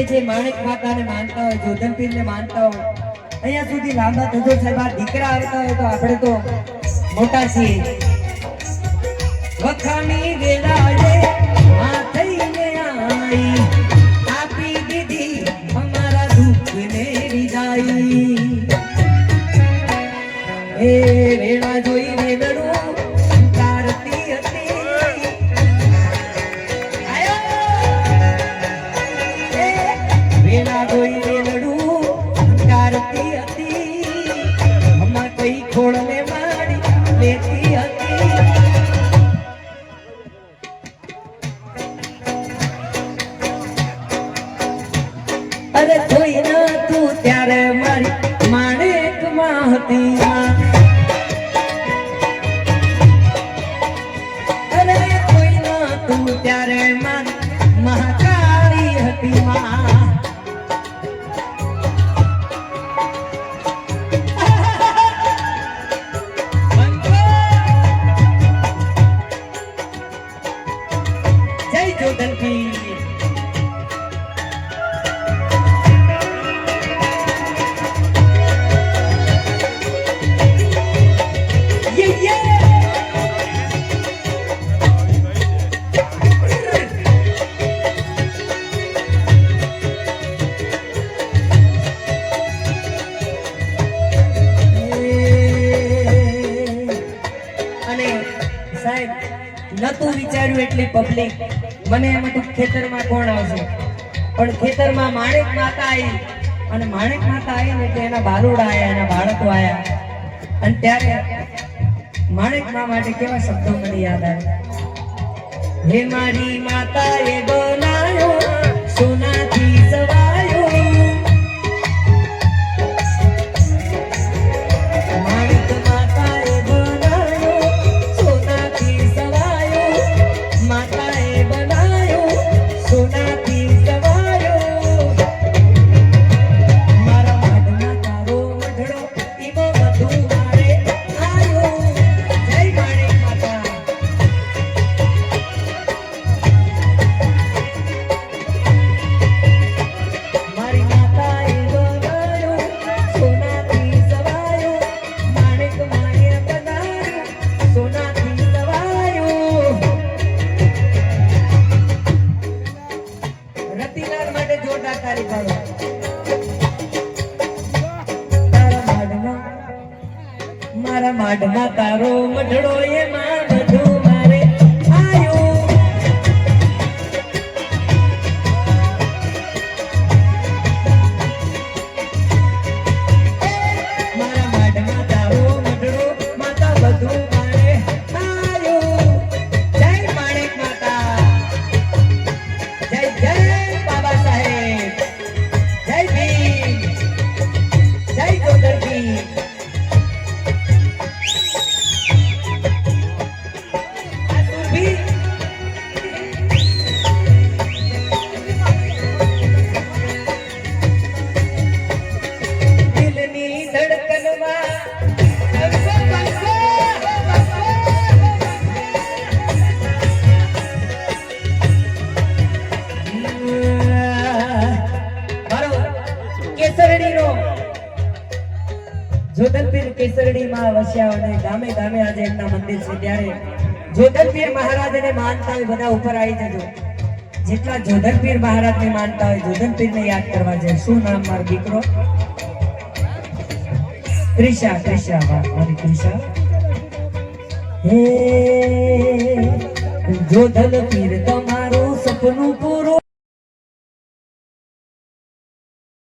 જે માણેક માતાને માનતા હોય, જોધનપીર ને માનતા હોય, અહીંયા સુધી લાંબા થજો સાહેબ. આ દીકરા આવતા હોય તો આપણે તો મોટા છીએ. વખાણી વેળાએ આ થઈને આવી, આપી દીધી અમારા દુઃખને વિદાઈ. એ વેળા જોઈ વેળડું તારતી હતી, વેળા જોઈ વેળડું તારતી હતી, અમાર કઈ ખોળને મારી લેતી હતી. અરે જોઈ ના તું ત્યારે મારી માણેક માં હતી. અરે જોઈ ના તું ત્યારે મારી મહાકાળી હતી. જય જોધનપીર. નતું વિચાર્યું એટલી પબ્લિક. મને એમ હતું ખેતરમાં કોણ આવશે, પણ ખેતરમાં માણેક માતા આવી. અને માણેક માતા આવી ને એટલે એના બાલુડા આવ્યા, એના બાળકો આવ્યા. અને ત્યારે માણેક મા માટે કેવા શબ્દો મને યાદ આવ્યા. હે મારી માતા એ બનાયો સોનાથી સવાયો, માણેક માતા એ બનાયો સોનાથી સવાયો, માતા એ બનાયો સોનાથી સવાયો. મારા માડના તારો મઢડો ઈમો બધું મારે આયો. જય માણેક માતા. જોધલપીર કેસરડીમાં વસ્યા અને ગામે ગામે આજે એમના મંદિર છે. ત્યારે જોધલપીર મહારાજને માનતા હોય બધા ઉપર આવી જજો. જેટલા જોધલપીર મહારાજને માનતા હોય જોધલપીરને યાદ કરવા છે. શું નામ મારો દીકરો? ત્રિષા. ત્રિષા, વાહ મારી ત્રિષા. હે જોધલપીર તમારું સપનું